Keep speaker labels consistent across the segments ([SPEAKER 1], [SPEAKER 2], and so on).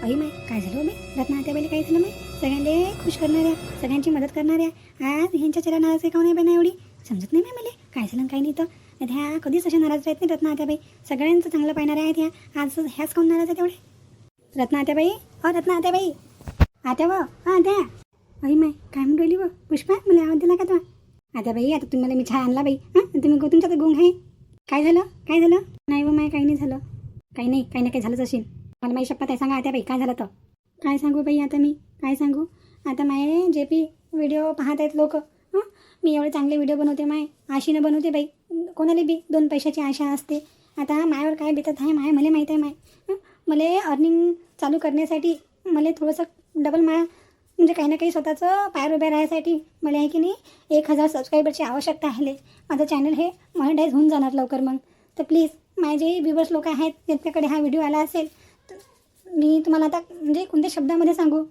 [SPEAKER 1] अई माय काय झालं बाई रत्ना आत्याबाईला काय झालं माय सगळ्यांना खुश करणाऱ्या सगळ्यांची मदत करणाऱ्या आज ह्यांच्या चेहरा नाराज आहे का नाही बाई एवढी समजत नाही मला काय झालं काय नाही तर ह्या कधीच अशा नाराज राहत नाही रत्ना आत्याबाई सगळ्यांचं चांगलं पाहणाऱ्या आहेत ह्या आज ह्याच काऊन नाराज आहे तेवढे रत्ना आत्याबाई रत्ना आत्याबाई आत्या व आत्या अई माय काय म्हणून राहिली व पुष्पा मला आवाज दिला का तो आत्याबाई आता तुम्हाला मी चहा आणला बाई तुम्ही तुमच्या तर गुंग आहे काय झालं नाही व माय काही नाही झालं काही ना काही झालंच असेल मला माही शपथ आहे सांगा आता बाई काय झालं तर काय सांगू बाई आता मी काय सांगू आता माय जे पी व्हिडिओ पाहत आहेत लोक मी एवढे चांगले व्हिडिओ बनवते माय आशेनं बनवते बाई कोणाला बी 2 पैशाची आशा असते आता मायावर काय बेतत आहे माय मला माहीत आहे माय मला अर्निंग चालू करण्यासाठी मला थोडंसं डबल म्हणजे काही ना काही स्वतःचं पायावर उभ्या राहण्यासाठी मला आहे की नाही 1000 सबस्क्रायबरची आवश्यकता आहे माझं चॅनल हे मॉनिटाईज होऊन जाणार लवकर मग तर प्लीज माझे व्ह्यूवर्स लोक आहेत ज्यांच्याकडे हा व्हिडिओ आला असेल मी तुम्हाला आता म्हणजे कोणत्या शब्दामध्ये सांगू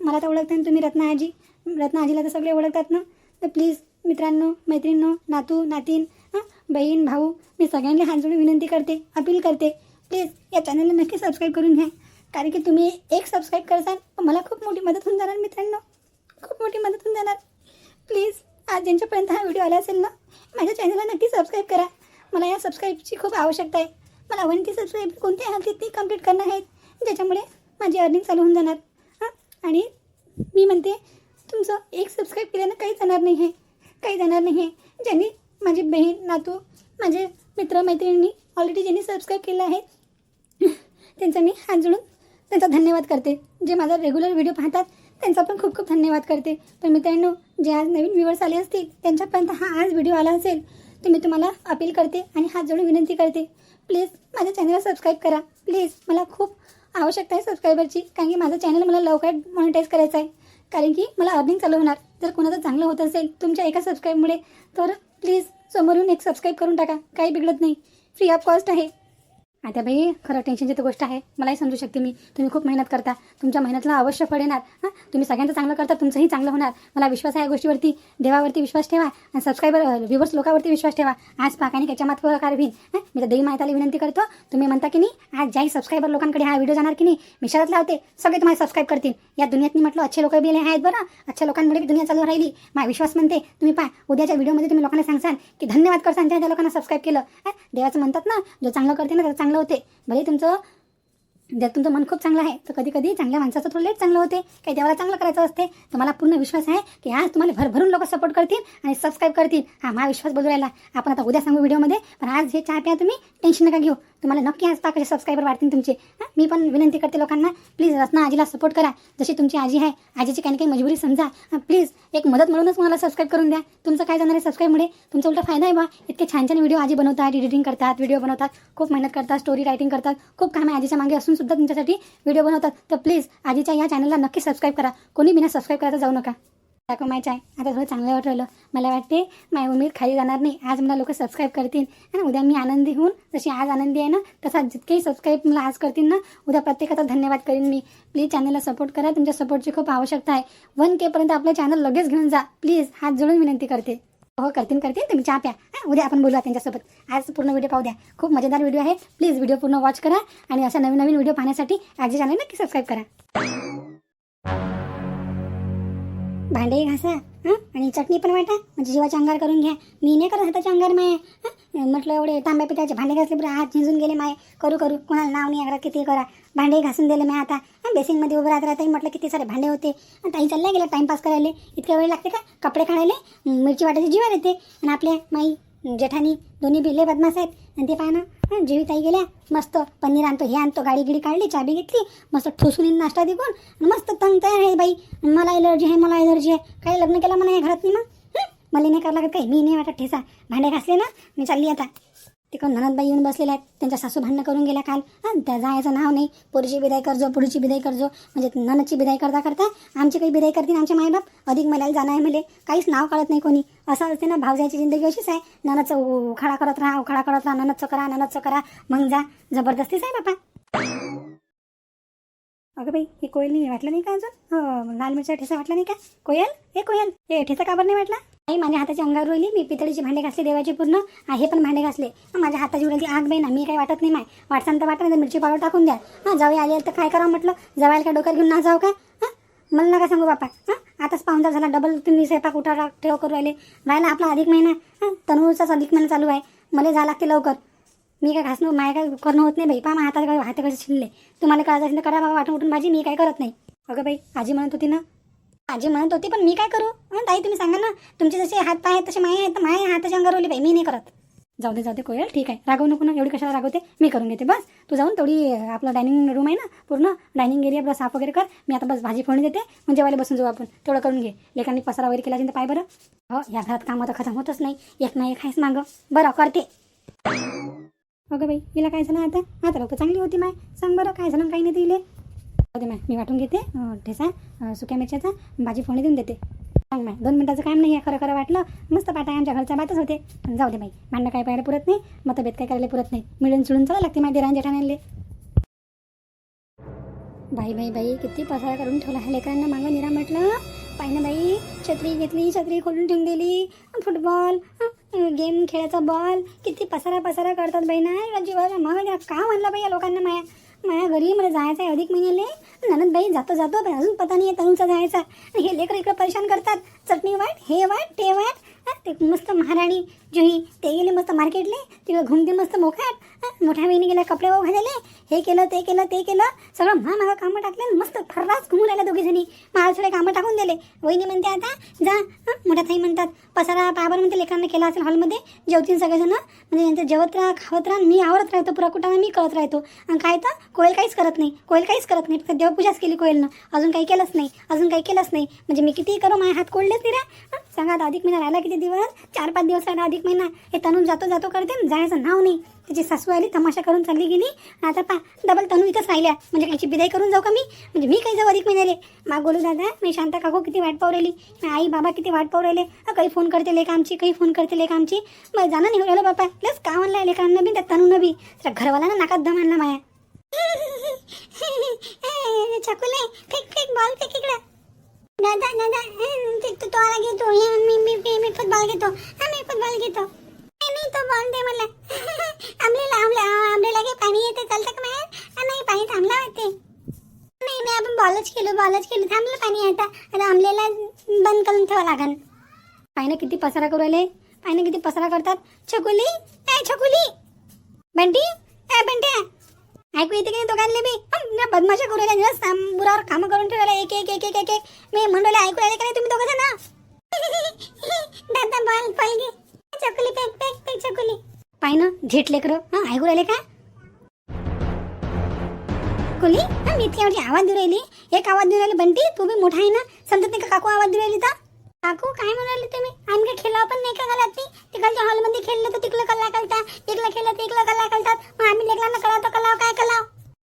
[SPEAKER 1] मला तर ओळखता ना तुम्ही रत्ना आजीला तर सगळे ओळखतात ना तर प्लीज मित्रांनो मैत्रिणींनो नातू नातीन बहीण भाऊ मी सगळ्यांना हात जोडून विनंती करते अपील करते प्लीज या चॅनलला नक्की सबस्क्राईब करून घ्या कारण की तुम्ही एक सबस्क्राईब करसाल मला खूप मोठी मदत होऊन जाणार मित्रांनो खूप मोठी मदत होऊन जाणार प्लीज आज ज्यांच्यापर्यंत हा व्हिडिओ आला असेल ना माझ्या चॅनलला नक्की सबस्क्राईब करा मला या सबस्क्राईबची खूप आवश्यकता आहे मला 1K सबस्क्राईब कोणत्या हालतीत कंप्लीट करणार आहेत ज्याच्यामुळे माझी अर्निंग चालू होऊन जाणार आणि मी म्हणते तुमचं एक सबस्क्राईब केल्यानं काहीच जाणार नाही आहे ज्यांनी माझी बहीण नातू माझे मित्र मैत्रिणी ऑलरेडी ज्यांनी सबस्क्राईब केलं आहे त्यांचा मी हात जोडून त्यांचा धन्यवाद करते जे माझा रेग्युलर व्हिडिओ पाहतात त्यांचा पण खूप खूप धन्यवाद करते पण मित्रांनो जे आज नवीन व्ह्यूवर्स आले असतील त्यांच्यापर्यंत हा आज व्हिडिओ आला असेल तर मी तुम्हाला अपील करते आणि हात जोडून विनंती करते प्लीज माझ्या चॅनलला सबस्क्राईब करा प्लीज मला खूप आवश्यकता आहे सबस्क्रायबरची कारण की माझं चॅनल मला लवकर मॉनिटाईज करायचं आहे कारण की मला अर्निंग चालू होणार जर कोणाचं चांगलं होत असेल तुमच्या एका सबस्क्राईबमुळे तर प्लीज समोरून एक सबस्क्राईब करून टाका काही बिघडत नाही फ्री ऑफ कॉस्ट आहे आता बाई खरं टेन्शनची तर गोष्ट आहे मलाही समजू शकते मी तुम्ही खूप मेहनत करता तुमच्या मेहनतला अवश्य फळ येणार तुम्ही सगळ्यांचं चांगलं करता तुमचंही चांगलं होणार मला विश्वास आहे या गोष्टीवरती देवावरती विश्वास ठेवा आणि सबस्क्रायबर व्ह्यूवर्स लोकांवरती विश्वास ठेवा आज पाकाने त्याच्या मात कारवीन मी तर देवी माताला विनंती करतो तुम्ही म्हणता की नाही आज ज्याही सबस्क्रायबर लोकांकडे हा व्हिडिओ जाणार की नाही मी शरत लावते सगळे तुम्हाला सबस्क्राईब करतील या दुनियात मी म्हटलं अच्छे लोक बी आहेत बरं अच्छ्या लोकांमुळे दुनिया चालू राहिली माझा विश्वास म्हणते तुम्ही पहा उद्याच्या व्हिडिओमध्ये तुम्ही लोकांना सांगसाल की धन्यवाद करसान ज्या लोकांना सबस्क्राईब केलं देवाचं म्हणतात ना जो चांगलं करते ना त्याचं चांगलं होते भले तुमचं जर तुमचं मन खूप चांगलं आहे तर कधी कधी चांगल्या माणसाचं थोडं लेट चांगलं होते काही देवाला चांगलं करायचं असते तर मला पूर्ण विश्वास आहे की आज तुम्हाला भरभरून लोक सपोर्ट करतील आणि सबस्क्राईब करतील माझा विश्वास बोलू राहिला आपण आता उद्या सांगू व्हिडिओमध्ये पण आज हे चहा प्या तुम्ही टेन्शन नका घेऊ तुम्हाला नक्की आज कसे सबस्क्रायबर वाढतील तुमचे मी पण विनंती करते लोकांना प्लीज रत्ना आजीला सपोर्ट करा जशी तुमची आजी आहे आजीची काही ना काही मजबुरी समजा प्लीज एक मदत म्हणूनच मला सबस्क्राईब करून द्या तुमचं काय जाणार आहे सबस्क्राईबमुळे तुमचा उलटा फायदा आहे बा इतके छान छान व्हिडिओ आजी बनवतात एडिटिंग करतात व्हिडिओ बनवतात खूप मेहनत करतात स्टोरी रायटिंग करतात खूप काम आहे आजीच्या मागे असून सुद्धा तुमच्यासाठी व्हिडिओ बनवतात तर प्लीज आजीच्या या चॅनलला नक्की सबस्क्राईब करा कोणी बिना सबस्क्राईब करायचं जाऊ नका दाखवायचं आहे आता थोडं चांगलं वाटत राहिलं मला वाटते माझी उमेद खाली जाणार नाही आज मला लोक सबस्क्राईब करतील आणि उद्या मी आनंदी होऊन जशी आज आनंदी आहे ना तसा जितकेही सबस्क्राईब मला आज करतील ना उद्या प्रत्येकाचा धन्यवाद करीन मी प्लीज चॅनलला सपोर्ट करा तुमच्या सपोर्टची खूप आवश्यकता आहे 1K पर्यंत आपलं चॅनल लगेच घेऊन जा प्लीज हात जोडून विनंती करते हो करतील तुम्ही चहा प्या उद्या आपण बोलूया त्यांच्यासोबत आज पूर्ण व्हिडिओ पाहू द्या खूप मजेदार व्हिडिओ आहे प्लीज व्हिडिओ पूर्ण वॉच करा आणि अशा नवीन नवीन व्हिडिओ पाहण्यासाठी आजच्या चॅनल नक्की सबस्क्राईब करा भांडे घासा आणि चटणी पण वाटा म्हणजे जीवाचे अंगार करून घ्या मी नाही करत हाताचे अंगार माय म्हटलं एवढे तांब्या पिठाचे भांडे घासले बरं हात झिंजून गेले माय करू कोणाला नाव नाही अगरा किती करा भांडे घासून दिले मी आता बेसिंगमध्ये उभं राहत म्हटलं किती सारे भांडे होते आणि ताई चालल्या गेल्या टाईमपास करायला इतक्या वेळ लागते का कपडे काढायला मिरची वाटायची जीवार येते आणि आपल्या माई जेठानी दोन्ही बिल्ले बदमाश आहेत आणि ते पाहा ना जेवी ताई गेल्या मस्त पनीर आणतो हे आणतो गाडी गिडी काढली चाबी घेतली मस्त ठोसून नाश्ता दिकून मस्त तंग तयार आहे बाई मला एलर्जी आहे काही लग्न केलं म्हणा या घरात नाही मग मला नाही करावं लागत काही मी नाही वाटत ठेसा भांडे घासले ना मी चालली आता तिकडून ननदबाई येऊन बसलेल्या आहेत त्यांच्या सासू भांडणं करून गेल्या काल त्या जायचं नाव नाही पोरीची बिदाई करजो पुढची बिदाई करजो म्हणजे ननदची बिदाई करता आमची काही बिदाई करतील आमचे मायबाप अधिक महिन्याला जाणं आहे म्हणजे काहीच नाव काढत नाही कोणी असं असते ना भावजायची जिंदगी अशीच आहे ननदचं उखाडा करत राहा ननदचं करा मग जा जबरदस्तीच आहे बापा अगं बाई हे कोयल नाही वाटलं नाही का अजून लाल मिरच्या ठेसा वाटला नाही का कोयल हे ठेसा काबर नाही वाटला आई माझ्या हाताची अंगावर रोली, मी पितळीची भांडे घासले देवाची पूर्ण, हे पण भांडे घासले. माझ्या हाताची उडाली आग बाई ना, मी काही वाटत नाही माय. वाटसान तर वाटत नाही, मिरची पावडर टाकून द्या. जाऊ आले तर काय करावं म्हटलं, जवायला काय डोक्यात घेऊन ना जाऊ काय? मला नका सांगू बापा. आताच पाहुणचार झाला, डबल तुम्ही स्वयंपाक उठा ठेव करू राहिले. राहिला आपला अधिक महिना, तनुचाच अधिक महिना चालू आहे. मला जा लागते लवकर. मी काय घासणं माय काय करणं होत नाही बाई. पहा हातात हाते कसे शिरले. तुम्हाला करायचं असेल तर करा बाबा, वाटून उठून भाजी. मी काय करत नाही. अगं बाई आजी म्हणत होती ना, आजी म्हणत होती, पण मी काय करू? ताई तुम्ही सांगा ना, तुमचे जसे हात पाय आहेत तसे माय आहेत, तर माय हाताची अंगावर रोली बाई. मी नाही करत. जाऊ दे कोयल, ठीक आहे. रागवू नको ना, एवढी कशाला रागवते. मी करून घेते बस. तू जाऊन तेवढी आपलं डायनिंग रूम आहे ना, पूर्ण डायनिंग एरिया बस साफ वगैरे कर. मी आता बस भाजी फोडणी देते, म्हणजे जेवायला बसून जाऊ आपण. तेवढं करून घे. लेकांनी पसारा वगैरे केला असेल तर पाय बरं. हो, या घरात कामं तर खतम होतच नाही. एक ना एक आहेच मागं. बरं करते. अगं बाई हिला काय झालं आता लोक चांगली होती माय. सांग बरं काय झालं काही नाही तिले. जाऊ दे माय, मी वाटून घेते ठेसा सुक्या मिरच्याचा, भाजी फोडणी देऊन देते. सांग माय, 2 मिनिटाचं काम नाही आहे. खरं वाटलं मस्त पाठ आहे, आमच्या घरच्या बातच होते. जाऊ दे बाई, भांडणं काय पाहायला पुरत नाही, मतभेद काय करायला पुरत नाही. मिळून चुळून चालायला लागते माहिती रांजे ठाण्याले. बाई किती पसारा करून ठेवला ह्या लेकरांना मागं निरा म्हटलं. पाहिनं बाई, छत्री घेतली, छत्री खोलून ठेवून दिली. फुटबॉल गेम खेळायचा बॉल, किती पसारा करतात बाई ना. जीवाला मग का म्हणलं बाई या लोकांना. माया घरी मला जायचं आहे अधिक महिन्याले. ननद बाई जातो बाई, अजून पता नाही आहे तनुचा जायचा. हे लेकर इकडं परेशान करतात. चटणी वाट, हे वाट, ते वाट. ते मस्त महाराणी जुही ते गेले मस्त मार्केटले, तिकडे घुमते मस्त मोठ्या बहिणी गेल्या कपडे घालायले. हे केलं ते केलं सगळं मागं कामं टाकले. मस्त खर्राच घुमून राहिल्या दोघी जणी. मला सगळे कामं टाकून दिले. वहिनी म्हणते आता जा. मोठ्या ताई म्हणतात पसारा पाबर म्हणते लेकरांना केला असेल हॉलमध्ये. जेवतील सगळेजण, म्हणजे यांचं जेवत राहा खावत राहा. मी आवडत राहतो पुरा कुटाने, मी करत राहतो. आणि काय तर कोयल काहीच करत नाही. फक्त देवपूजाच केली कोयलनं. अजून काही केलंच नाही. म्हणजे मी किती करू, माझ्या हात कोळलेच नाही रे. सांगा आता अधिक महिना राहिला किती दिवस? 4-5 दिवस राहिला अधिक महिना. हे तनू जातो करते, जायचं नाव नाही. त्याची सासू आली तमाशा करून चालली गेली. आता डबल तनू इथंच राहिल्या. म्हणजे कायची बिदाई करून जाऊ का मी? म्हणजे मी काही जाऊ अधिक महिन्याले? माग बोलू दादा, मी शांता काकू किती वाट पाहू राहिली, आई बाबा किती वाट पाहू राहिले. काही फोन करते लेक आमची. मग जाणं नाही राहिलं बापा. लस का म्हणलं लेकरांना बी, त्या तनूनं बी. त्या घरवाला ना नाकात दम आणला माया. छकुले फेक बॉल फेक इकडं. दादा तो आला घेतो. मी फुटबॉल घेतो. नाही तो बॉल दे मला. आंबलेला घे, पाणी येते चालतं का बाहेर? नाही पाणी थांबला होते. नाही आपण बॉलच केलो थांबलं पाणी. आता आंबलेला बंद करून ठेवा लागन. पाहिनं किती पसारा करू राहिले, किती पसारा करतात. छकुली बंटी ऐकू येते की नाही दोघांना बी? बदमाशा करू राहिले, बुरावर कामं करून ठेवायला एक मी म्हणले ऐकू राहिले का नाही तुम्ही दोघं जण? दादा बॉल घे. चकुली फेक चकुली. पाहिनं झेट लेकरं ऐकू राहिले का? कुली मी इतकी आवाज देऊ राहिली. एक आवाज देऊ राहिली. बंटी तू बी मोठा आहे ना, समजत नाही का काकू आवाज देऊ राहिली तर? काकू काय म्हणाले तुम्ही? आम्ही काय खेळावं पण नाही का घालत ती? तिकडच्या हॉलमध्ये खेळलं तर तिकडं कल्ला करतात, इकडं खेळलं तर इकडं कल्ला करतात. मग आम्ही लेकरांना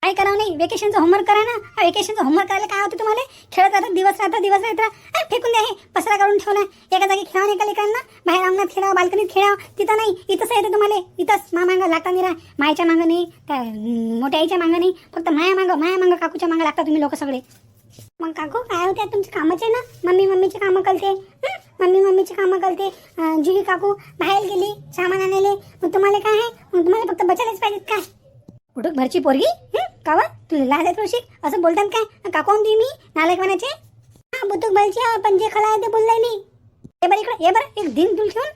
[SPEAKER 1] काय करावं नाही? वेकेशनचं होमवर्क करा ना. वेकेशनचं होमवर्क करायला काय होतं तुम्हाला? खेळत राहतात दिवस राहतात. फेकून द्या. हे पसरा करून ठेवला. एका जागी खेळा नाही का लेकरांना? बाहेर अंगणात खेळावं, बाल्कनीत खेळावं. तिथं नाही, इथंच येतं तुम्हाला. इथंच मागं लागता नाही. मायच्या मागं नाही, त्या मोठ्या आईच्या मागं नाही, फक्त माया मागं काकूच्या मागं लागता तुम्ही लोक सगळे. मग काकू काय होते तुमचे कामाचे ना? मम्मीची कामं करते. जुही काकू बाहेर गेली सामान आणायला. मग तुम्हाला काय आहे? मग तुम्हाला फक्त बचायलाच पाहिजेत काय? कुठं घरची पोरगी कावा तुला लाज आहे थोडीशी? असं बोलतात काय? काकू आणते मी नालायक म्हणायचे. बुतुक बालची पण जे खला आहे ते बोल राहिली. हे बरं एक दिन तुला ठेवून.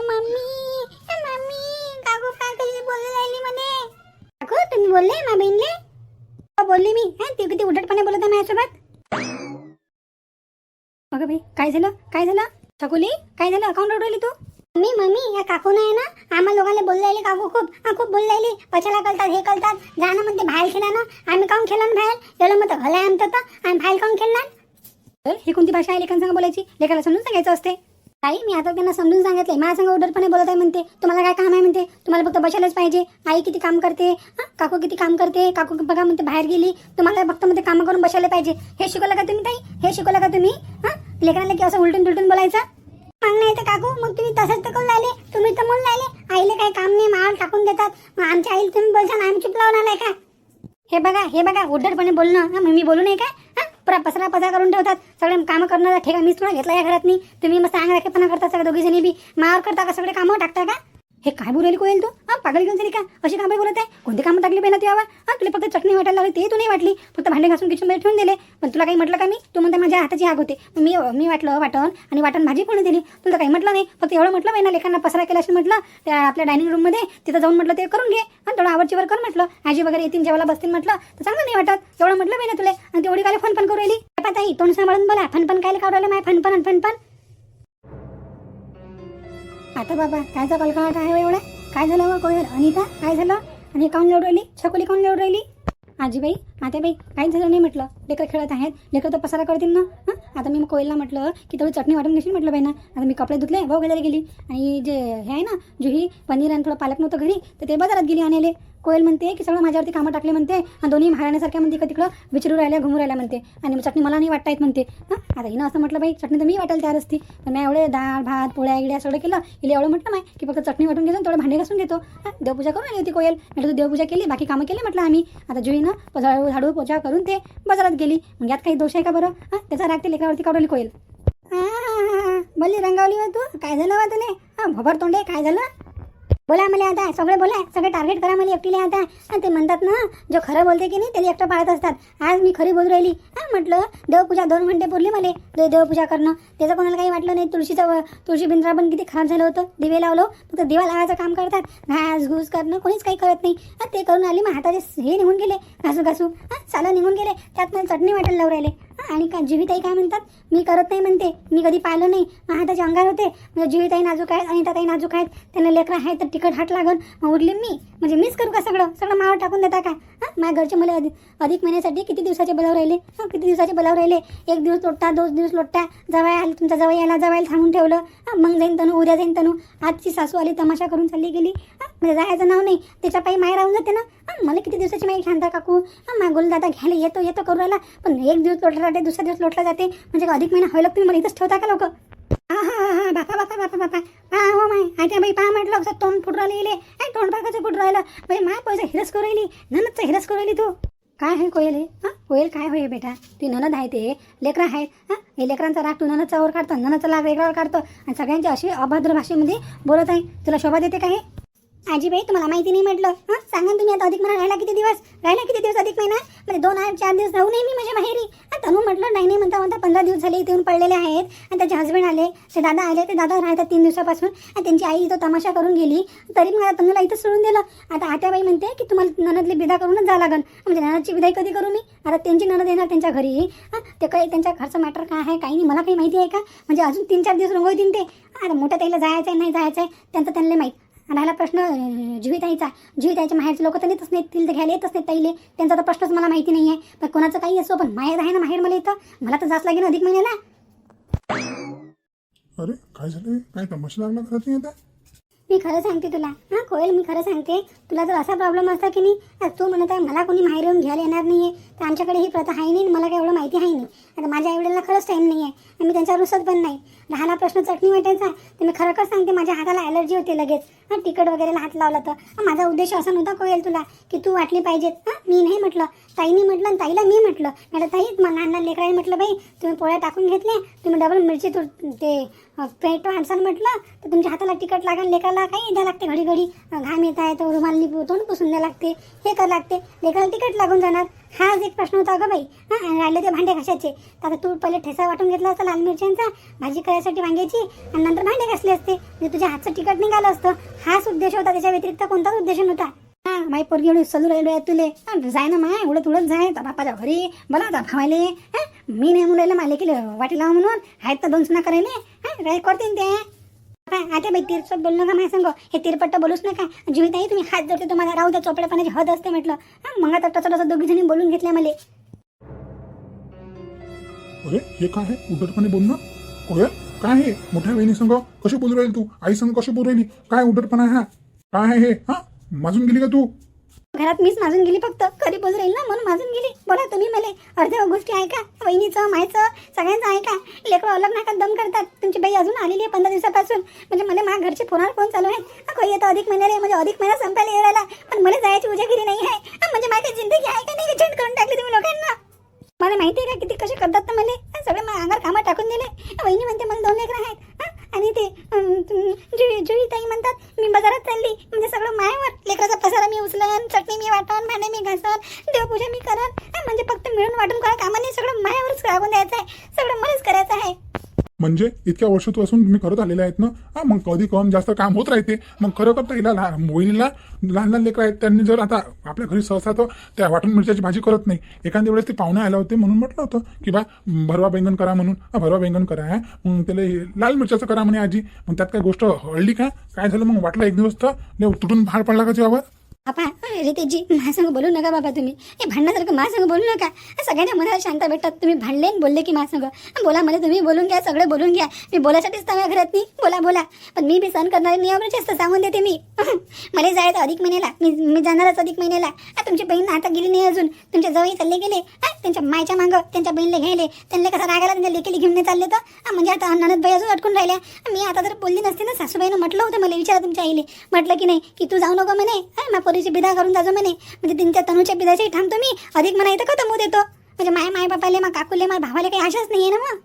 [SPEAKER 1] मम्मी काकू काय कशी बोलू राहिली म्हणे? काकू तुम्ही बोलले मा बहिणले? बोलली मी. ती किती उद्धटपणे बोलत आहे माझ्यासोबत. अगं बाई काय झालं? छकुली काय झालं? अकाउंट उडवली तू? मम्मी या काकू नाही ना आम्हाला लोकांना बोलू राहिली. काकू खूप बोलू राहिली. पछाला करतात, हे करतात. जा ना म्हणते बाहेर खेळा ना. आम्ही काऊन खेळा ना बाहेर? एवढं मग घालाय आमचं तर आम्ही बाहेर काऊन खेळणार? तर ही कोणती भाषा आहे लेकांसंग बोलायची? लेकाला समजून सांगायचं असते. आई मी आता त्यांना समजून सांगितलंय. माझ्या संग उद्धटपणे बोलत आहे म्हणते. तुम्हाला काय काम आहे म्हणते? तुम्हाला फक्त बसायलाच पाहिजे. आई किती काम करते, काकू किती काम करते. काकू बघा म्हणते बाहेर गेली. तुम्हाला फक्त म्हणते कामं करून बसायला पाहिजे. हे शिकवलं का तुम्ही ताई? हे शिकवलं का तुम्ही? लेकरांना की असं उलटून बोलायचं? मग नाही तर काकू मग तुम्ही तसंच तर करून राहिले. तुम्ही तर म्हणून राहिले आईले काही काम नाही, माळ टाकून देतात. मग आमच्या आईला तुम्ही बोलशाल आम्ही चुप लावून आलाय का? हे बघा उद्धटपणे बोलणं. मी बोलू नाही काय? पुरा पसरा पसरा करून ठेवतात. सगळे कामं करणारा ठेका मीच थोडा घेतला या घरात. तुम्ही मस्त अंग राखेपणा करता सगळे दोघी जणी बी. मावर करता का सगळे कामं टाकता का? हे काय बोलायला कोयल तू? पागल घेऊन झाली का? अशी कामं बोलत आहे? कोणते कामं टाकली पाहिजे तुझ्यावर? तुला फक्त चटणी वाटायला लागली ते तू नाही वाटली, फक्त भांडे घासून किचनमध्ये ठेवून दिले. पण तुला काही म्हटलं का मी? तू म्हणते माझ्या हाताची आग होते. मी वाटलं वाटण भाजी कोणी दिली? तुला काही म्हटलं नाही, फक्त एवढं म्हटलं ना लेखांना पसरा केला असेल म्हटलं त्या आपल्या डायनिंग रूममध्ये, तिथं जाऊन म्हटलं ते करून घे आणि थोडं आवडचीवर कर म्हटलं. आजी वगैरे येतील जेवायला बसतील म्हटलं तर चांगलं नाही वाटत. एवढं म्हटलं ना तुला आणि तेवढी काय फनफन करू राहिली? ताई तोंड सांभाळून बोला. फनफन काय काढू राहिलं? माय फनफन आता बाबा कायचा कलकलाट आहे एवढा? काय झालं मग कोयल? अनिता काय झालं? आणि काऊन लढ राहिली? छकुली काऊन लढ राहिली? आजीबाई आत्याबाई काहीच झालं नाही म्हटलं. लेकर खेळत आहेत, लेकर तर पसारा करतील ना. आता मी कोयलला म्हटलं की थोडी चटणी वाटून घेशील म्हटलं बाई ना. आता मी कपडे धुतले, भाऊ घालायला गेली आणि जे हे आहे ना जुही पनीर आणि थोडं पालक नव्हतं घरी तर ते बाजारात गेली आणायला. कोयल म्हणते की सगळं माझ्यावरती कामं टाकले म्हणते आणि दोन्ही महाराण्यासारख्या म्हणते का तिकडं विचारू राहिल्या घुमू राहिल्या म्हणते आणि चटणी मला नाही वाटता येत म्हणते. आता हिनं असं म्हटलं बाई चटणी तर मी वाटायला तयार असती, पण मी एवढे डाळ भात पोळ्या इड्या सगळं केलं. हिला एवढं म्हटलं नाही की फक्त चटणी वाटून घेतो थोडं भांडे घासून घेतो. देवपूजा करून आली होती कोयल. म्हटलं तू देवपूजा केली, बाकी कामं केली म्हटलं आम्ही. आता जुईनं झाडू पोचा करून ते बाजारात गेली. मग यात काही दोष आहे का बरं? त्याचा राग ते लेकरावरती काढवली कोयल. बोलली रंगावली वा तू? काय झालं वा तुले? भोबर तोंडे काय झालं? बोला मला आता, सगळे बोला, सगळे टार्गेट करा मला एकटीला आता. ते म्हणतात ना जो खरं बोलते की नाही त्याला एकटं पाळत असतात. आज मी खरी बोलू राहिली. म्हटलं देवपूजा 2 घंटे पुरली मला देवपूजा करणं. त्याचं कोणाला काही वाटलं नाही. तुळशी बिंद्रा पण किती खराब झालं होतं. दिवे लावलो, फक्त दिवा लावायचं काम करतात. घास घूस करणं कोणीच काही करत नाही. ते करून आली मग हाताचे हे निघून गेले घासू सालं निघून गेले. त्यात मला चटणी वाटायला लावून राहिले. आणि का जीविताई काय म्हणतात? मी करत नाही म्हणते, मी कधी पाहिलं नाही. हाताचे अंगार होते म्हणजे जीविताई नाजूक आहेत, अनिताताई नाजूक आहेत, त्यांना लेकरं आहेत तर तिखट हात लागन. उरले मी म्हणजे मीच करू का सगळं मावर टाकून देता का? माझ्या घरचे मला अधिक महिन्यासाठी किती दिवसाचे बोलाव राहिले? किती दिवसाचे बोलाव राहिले? 1 दिवस लोटता 2 दिवस लोटता. जवळ आली तुमचा जवळ यायला सांगून ठेवलं. मग जाईन तनू, उद्या जाईन तनू. आजची सासू आली तमाशा करून चालली गेली. म्हणजे जायचं नाव नाही, त्याच्या पायी माय राहून जाते ना. मला किती दिवसाची माई शांता काकू मागोल दादा घ्यायला येतो करू राहिला. पण 1 दिवस लोटला जाते, दुसरा दिवस लोटला जाते म्हणजे अधिक महिना व्हायला तुम्ही मला इथंच ठेवता का लोक? बापा हो माय आत्या बाई पहा म्हटलं असं तोंड फुट राहिले. तोंड पाकाचं फुट राहिलं म्हणजे माय पैसा हिरस करू राहिली, ननदचा हिरस करू राहिली तू. काय आहे कोयल? हे कोयल काय होय बेटा? ती ननद आहे, ते लेकरं आहेत. हे लेकरांचा राग तू ननदचा वर काढतो, ननदचा लाभ वेगळ्यावर काढतो आणि सगळ्यांची अशी अभद्र भाषेमध्ये बोलत आहे. तुला शोभा देते का हे? आजीबाई तुम्हाला माहिती नाही म्हटलं. सांगा तुम्ही आता अधिक महिना राहिला किती दिवस अधिक महिना? म्हणजे 2-4 दिवस राहू नये मी माझ्या माहेरी. तनू म्हटलं नाही म्हणता 15 दिवस झाले इथे येऊन पडलेले आहेत. आणि त्याचे हस्बंड आले, ते दादा आले, ते दादा राहतात 3 दिवसापासून. आणि त्यांची आई इथं तमाशा करून गेली तरी मला तनूला इथं सोडून दिलं. आता आत्याबाई म्हणते की तुम्हाला ननदली विदा करूनच जावं लागेल. म्हणजे ननदची विदाई कधी करू मी? आता त्यांची ननद येणार त्यांच्या घरी. ते काही त्यांच्या घरचं मॅटर काय आहे काही नाही मला काही माहिती आहे का? म्हणजे अजून 3-4 दिवस रंगवतील ते. आता मोठ्या ताईला जायचं आहे नाही जायचं आहे त्यांचं त्यांना माहीत. राहिला प्रश्न जुईताईच्या माहेरचे लोक तर नेतच नाहीत, तिला तर घ्यायला येतच नाहीत ताईले. त्यांचा तर प्रश्नच मला माहिती नाही आहे. पण कोणाचं काही असो पण माहेर आहे ना, माहेर मला येतं. मला तर जास्त लागेल अधिक महिन्याला.
[SPEAKER 2] अरे काय झालं? काय तमाशा लागला करत नाही आता?
[SPEAKER 1] मी खरं सांगते तुला कोयल, मी खरं सांगते तुला. जर असा प्रॉब्लेम असता की नाही तू म्हणत आहे मला कोणी माहेर येऊन घ्यायला येणार नाही आहे तर आमच्याकडे ही प्रथा आहे नाही, मला काय एवढं माहिती आहे नाही. आता माझ्या आईवडिलांना खरंच टाईम नाही आहे आणि मी त्यांच्यावर रुसत पण नाही. राहिला प्रश्न चटणी वाटायचा तर मी खरं सांगते माझ्या हाताला ॲलर्जी होते लगेच. तिखट वगैरेला हात लावला तर. माझा उद्देश असा नव्हता कोयल तुला की तू वाटली पाहिजेत. मी नाही म्हटलं, ताईने म्हटलं आणि ताईला मी म्हटलं मॅडम ताई लहान लेकराने म्हटलं बाई तुम्ही पोळ्या टाकून घेतल्या, तुम्ही डबल मिरची ते पेट हाडसाल म्हटलं तर तुमच्या हाताला तिखट लागेल. लेकराला काही द्या लागते, घडी घाम येत आहे तर रुमालनी तोंड पुसून द्या लागते, हे कर लागते. लेकराला तिखट लागून जाणार. हाच एक प्रश्न होता अगं बाई. राहिले ते भांडे घासायचे. आता तू पहिले ठेसा वाटून घेतला असता लाल मिरच्यांचा, भाजी करायसाठी वांग्याची आणि नंतर भांडे घासले असते म्हणजे तुझ्या हातचं तिखट निघालं असतं. हाच उद्देश होता, त्याच्या व्यतिरिक्त कोणताच उद्देश नव्हता. माई पोरगी एवढी सलू राहिलो आहे तुले. जाय ना माय उडत जाय बापाच्या घरी बोला आता भावाले. मी नाही म्हणून राहिलं माले की वाटी लावा म्हणून आहेत तर 2 सुना करायले. काय करते ते आता बाई तिरपट बोलू नका माझ्या संग. हे तिरपट्ट बोलूच नका. जीविताई तुम्ही हात जोडते तुम्हाला राहू द्या, चोपडेपणाची हद असते म्हटलं. मग आता तसं 2 जणी बोलून घेतल्या मला.
[SPEAKER 2] अरे हे काय आहे उद्धटपणे बोलणं? कोयल काय हे? मोठ्या बहिणी संग कशी बोलू राहील तू? आई संग कशी बोलू राहिली? काय उद्धटपणा आहे हा? काय आहे हे? माजून गेली का तू?
[SPEAKER 1] घरात मीच माजून गेली, फक्त कधी बोलू राहील ना म्हणून माजून गेली. बोला तुम्ही मला अर्ध्या गोष्टी ऐका, वहिनीचं मायचं सगळ्यांचं ऐका. लेकरं अलग नाकात दम करतात. तुमची बाई अजून आलेली आहे 15 दिवसापासून. म्हणजे मला माझ्या घरचे फोनवर फोन चालू आहे. काही येतं अधिक महिन्याला म्हणजे अधिक महिना संपायला येऊ पण मला जायची उजागिरी नाही आहे. म्हणजे माझी जिंदगी आहे का नाही चेंज करून टाकली तुम्ही लोकांना. मला माहिती आहे का किती कसे कामं टाकून दिले. वहिनी म्हणते मला 2 लेकरं आहेत. आणि ते जुई ताई म्हणतात मी बाजारात चालली म्हणजे सगळं मायावर. लेकराचा पसारा मी उचलन, चटणी मी वाटण, भांडे मी घासन, देवपूजा मी करन. म्हणजे फक्त मिळून वाटून काय कामा नाही, सगळं मायावरच लागून द्यायचं आहे, सगळं मलाच करायचं आहे.
[SPEAKER 2] म्हणजे इतक्या वर्षापासून तुम्ही करत आलेले आहेत ना. मग कधी कम जास्त काम होत राहते. मग खरं करता हिला मोहिनीला लहान लहान लेकरं आहेत, त्यांनी जर आता आपल्या घरी सहसा तर त्या वाटून मिरच्याची भाजी करत नाही. एखाद्या वेळेस ते पाहुणे आले होते म्हणून म्हटलं होतं की बा भरवा बैंगन करा म्हणून. भरवा बैंगन करा आहे, मग त्याला लाल मिरच्याचं करा म्हणे आजी. मग त्यात काय गोष्ट हळली काय झालं मग वाटलं एक दिवस तर तुटून बाहेर पडला का जेव्हा.
[SPEAKER 1] बापा रितेशजी माझ्यासंग बोलू नका बाबा. तुम्ही हे भांडण्यासारखं माझ्यासंग बोलू नका. सगळ्यांच्या मनाला शांत भेटतात. तुम्ही भांडले बोलले की माझ्यासंग बोला. मला तुम्ही बोलून घ्या, सगळे बोलून घ्या. मी बोलासाठीच तर घरात नाही. बोला. पण मी बी सहन करणारे नियमाचे असतं, सांगून देते मी. मला जायचं अधिक महिन्याला. मी जाणारच अधिक महिन्याला. तुमची बहीण आता गेली नाही अजून. तुमच्या जवळ चालले गेले त्यांच्या मायच्या मागं त्यांच्या बहिणीला घ्यायले. त्यांना कसा रागायला त्यांच्या लेकीला घेऊन नाही चालले तर म्हणजे आता ननद बाई अजून अटकून राहिल्या. मी आता जर बोलली नसते ना, सासूबाईनं म्हटलं होतं मला, विचारा तुमच्या आईले म्हटलं की नाही की तू जाऊ नको म्हणे, मा पोरीची बिदा करून जाजो म्हणे. म्हणजे त्यांच्या तनूच्या बिदाची थांबतो मी. अधिक म्हणा इथं खतम होऊ देतो. म्हणजे माय बापाले मा काकूले मा भावाले काही आशाच नाही आहे ना. मग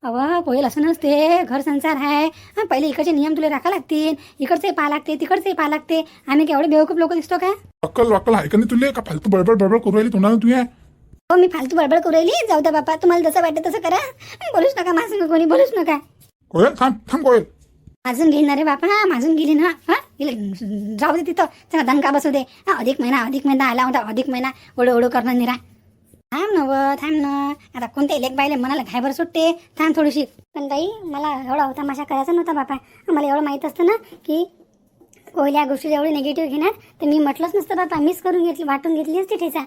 [SPEAKER 1] अव कोयल असं नसते. घर संसार आहे. पहिले इकडचे नियम तुला राखा लागतील. इकडचे पाहा लागते, तिकडचे पाहा लागते. आम्ही केवढे बेवकूफ लोक दिसतो का.
[SPEAKER 2] अक्कल आहे का नाही तुले? का फालतू बडबड करू राहिली तोंडानं तू?
[SPEAKER 1] हो मी फालतू बडबड करू राहिली. जाऊ द्या बापा, तुम्हाला जसं वाटतं तसं करा. बोलूच नका माझं, कोणी बोलूच नका.
[SPEAKER 2] कोयल थांब कोयल.
[SPEAKER 1] अजून घेईन ना रे बापा. माझून गेली ना. जाऊ दे तिथं, चला दणका बसू दे. अधिक महिना आला होता. अधिक महिना ओढो करणं निरा. थांब ना. आता कोणत्या लेक बाईले मनाला घायभर सुटते. थांब थोडीशी. पण बाई मला एवढा तमाशा करायचा नव्हता बापा. मला एवढं माहीत असतं ना की कोयल्या गोष्टी एवढी निगेटिव्ह घेणार तर मी म्हटलंच नसतं बापा. मिस करून घेतली, वाटून घेतली असती ठेचा.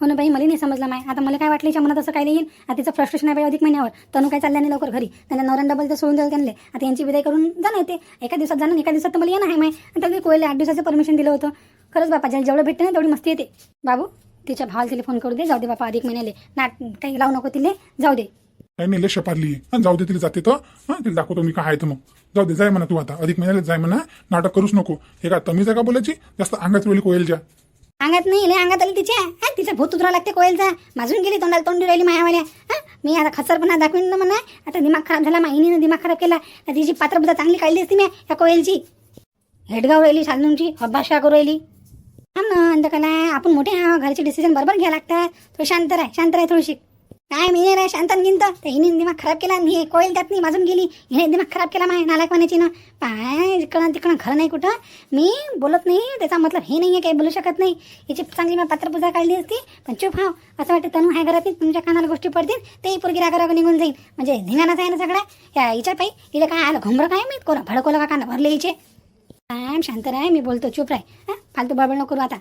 [SPEAKER 1] हो ना बाई, मला नाही समजलं माय. आता मला काय वाटलं याच्या मनात असं काय येईल. आता तिचं फ्रस्ट्रेशन आहे बाई अधिक महिन्यावर. तनु काय चालल्या नाही लवकर घरी. त्यांना नवऱ्यान डबल तर सोडून द्याल त्यांना. आता यांची विदाई करून जाणं येते. एका दिवसात जाणं, एका दिवसात तर मला येणं आहे माय. तर कोयले 8 दिवसाचं परमिशन दिलं होतं. खरंच बापा, ज्याला जेवढं भेटते ना तेवढी मस्ती येते. बाबू तिच्या भावाला तिला फोन करू दे. जाऊ दे बापा, अधिक महिन्याले काही लावू नको तिले. जाऊ दे.
[SPEAKER 2] काही नाही शपारली. जाऊ दे तिला जाते तर. तिला दाखवतो मी काय आहे तर. मग जाऊ दे, जाय म्हणा तू आता. अधिक महिन्याला जाय म्हणा. नाटक करूच नको. हे का तमीच आहे का बोलायची? जास्त अंगात वेळी कोयलच्या
[SPEAKER 1] अंगात नाही लय अंगात आली तिच्या. तिचा भूत उतरा लागते कोयलचा. माझून गेली, तोंडाला तोंडी राहिली मायावाल्या. मी आता खचरपणा दाखवीन ना म्हणा. आता दिमाग खराब झाला. माईनीनं दिमाग खराब केला. तिची पात्रबुद्धा चांगली काढली असती मी या कोयलची. हेडगाव राहिली शालनूंची, हब्बाशा करू राहिली. थांब ना अंधकाला. आपण मोठे घरचे डिसिजन बरोबर घ्या लागतात. थोडी शांत राह थोडीशी. काय मी नाही राह शांतन गिनत. तर हिने दिमाग खराब केला. हे कोयल त्यात नाही माझून गेली. हिने दिमाग खराब केला माय नालायकपणाची ना. पाय इकडं तिकडं घर नाही कुठं. मी बोलत नाही त्याचा मतलब हे नाही आहे काही बोलू शकत नाही. हिची चांगली मी पात्रपूजा काढली असती. पण चूप हाव. असं वाटतं तनु आहे घरात, तुमच्या कानाला गोष्टी पडतील. तेही पोरगी रागा निघून जाईल. म्हणजे धिंगाणाच आहे ना सगळा या हिच्या पायी. हिला काय आलं घुमरं काय मी कोणा भडकवलं का काना भरले हिचे. शांत राह, मी बोलतो. चूप राह. फालतू बडबड नको करू आता.